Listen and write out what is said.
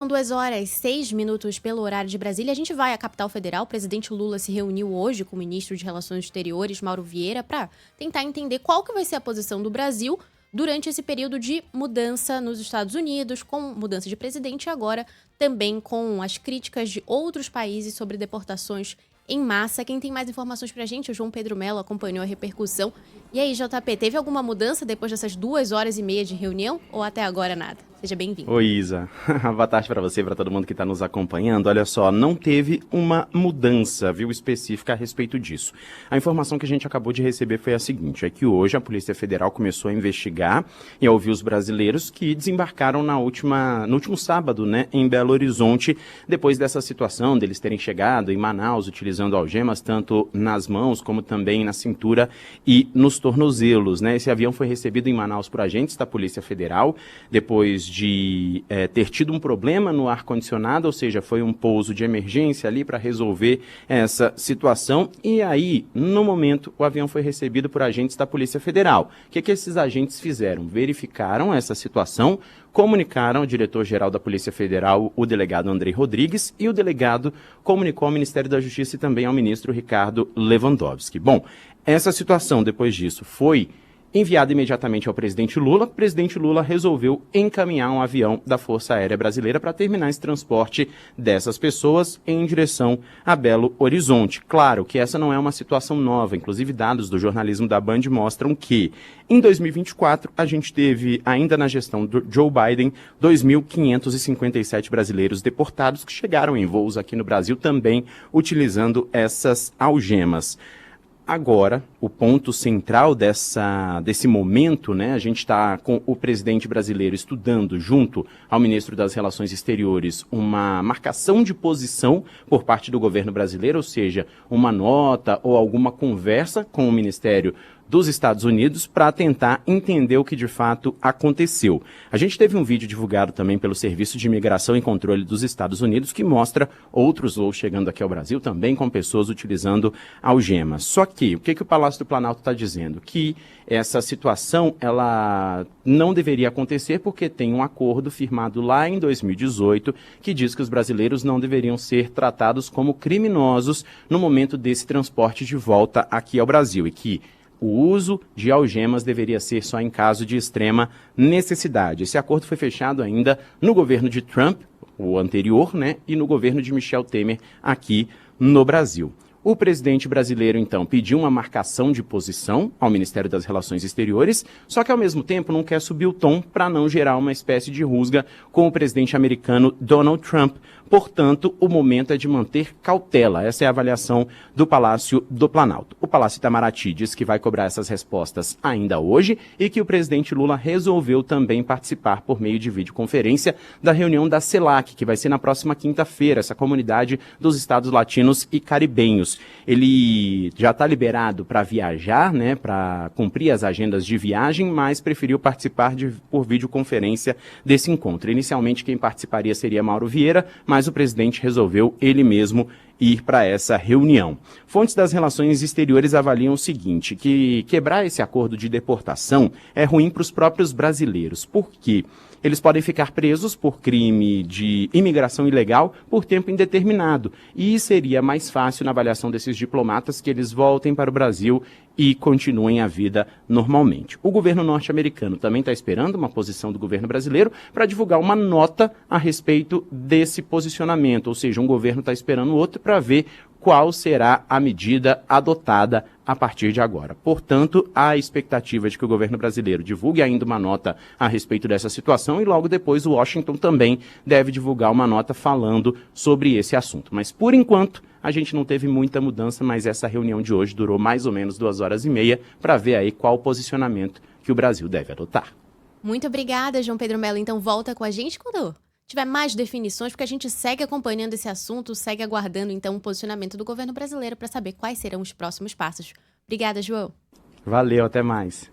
São 2h06 pelo horário de Brasília. A gente vai à capital federal. O presidente Lula se reuniu hoje com o ministro de Relações Exteriores, Mauro Vieira, para tentar entender qual que vai ser a posição do Brasil durante esse período de mudança nos Estados Unidos, com mudança de presidente e agora também com as críticas de outros países sobre deportações em massa. Quem tem mais informações pra gente, o João Pedro Mello, acompanhou a repercussão. E aí, JP, teve alguma mudança depois dessas 2h30 de reunião ou até agora nada? Seja bem-vindo. Oi, Isa. Boa tarde para você e para todo mundo que está nos acompanhando. Olha só, não teve uma mudança, viu, específica a respeito disso. A informação que a gente acabou de receber foi a seguinte, é que hoje a Polícia Federal começou a investigar e a ouvir os brasileiros que desembarcaram no último sábado, né, em Belo Horizonte, depois dessa situação deles terem chegado em Manaus utilizando algemas tanto nas mãos como também na cintura e nos tornozelos, né? Esse avião foi recebido em Manaus por agentes da Polícia Federal, depois de ter tido um problema no ar-condicionado, ou seja, foi um pouso de emergência ali para resolver essa situação. E aí, no momento, o avião foi recebido por agentes da Polícia Federal. O que esses agentes fizeram? Verificaram essa situação, comunicaram ao diretor-geral da Polícia Federal, o delegado Andrei Rodrigues, e o delegado comunicou ao Ministério da Justiça e também ao ministro Ricardo Lewandowski. Bom, essa situação, depois disso, foi enviado imediatamente ao presidente Lula. O presidente Lula resolveu encaminhar um avião da Força Aérea Brasileira para terminar esse transporte dessas pessoas em direção a Belo Horizonte. Claro que essa não é uma situação nova, inclusive dados do jornalismo da Band mostram que em 2024 a gente teve, ainda na gestão do Joe Biden, 2.557 brasileiros deportados que chegaram em voos aqui no Brasil também utilizando essas algemas. Agora, o ponto central desse momento, né, a gente está com o presidente brasileiro estudando, junto ao ministro das Relações Exteriores, uma marcação de posição por parte do governo brasileiro, ou seja, uma nota ou alguma conversa com o Ministério dos Estados Unidos para tentar entender o que de fato aconteceu. A gente teve um vídeo divulgado também pelo Serviço de Imigração e Controle dos Estados Unidos que mostra outros voos chegando aqui ao Brasil também com pessoas utilizando algemas. Só que o que o Palácio do Planalto está dizendo? Que essa situação ela não deveria acontecer porque tem um acordo firmado lá em 2018 que diz que os brasileiros não deveriam ser tratados como criminosos no momento desse transporte de volta aqui ao Brasil e que o uso de algemas deveria ser só em caso de extrema necessidade. Esse acordo foi fechado ainda no governo de Trump, o anterior, né, e no governo de Michel Temer aqui no Brasil. O presidente brasileiro, então, pediu uma marcação de posição ao Ministério das Relações Exteriores, só que, ao mesmo tempo, não quer subir o tom para não gerar uma espécie de rusga com o presidente americano Donald Trump. Portanto, o momento é de manter cautela. Essa é a avaliação do Palácio do Planalto. O Palácio Itamaraty diz que vai cobrar essas respostas ainda hoje e que o presidente Lula resolveu também participar por meio de videoconferência da reunião da CELAC, que vai ser na próxima quinta-feira, essa comunidade dos estados latinos e caribenhos. Ele já está liberado para viajar, né, para cumprir as agendas de viagem, mas preferiu participar por videoconferência desse encontro. Inicialmente, quem participaria seria Mauro Vieira, mas o presidente resolveu ele mesmo ir para essa reunião. Fontes das relações exteriores avaliam o seguinte, que quebrar esse acordo de deportação é ruim para os próprios brasileiros. Por quê? Eles podem ficar presos por crime de imigração ilegal por tempo indeterminado. E seria mais fácil, na avaliação desses diplomatas, que eles voltem para o Brasil e continuem a vida normalmente. O governo norte-americano também está esperando uma posição do governo brasileiro para divulgar uma nota a respeito desse posicionamento. Ou seja, um governo está esperando o outro para ver qual será a medida adotada a partir de agora. Portanto, há a expectativa de que o governo brasileiro divulgue ainda uma nota a respeito dessa situação e logo depois o Washington também deve divulgar uma nota falando sobre esse assunto. Mas, por enquanto, a gente não teve muita mudança, mas essa reunião de hoje durou mais ou menos 2h30 para ver aí qual o posicionamento que o Brasil deve adotar. Muito obrigada, João Pedro Mello. Então volta com a gente quando tiver mais definições, porque a gente segue acompanhando esse assunto, segue aguardando então o posicionamento do governo brasileiro para saber quais serão os próximos passos. Obrigada, João. Valeu, até mais.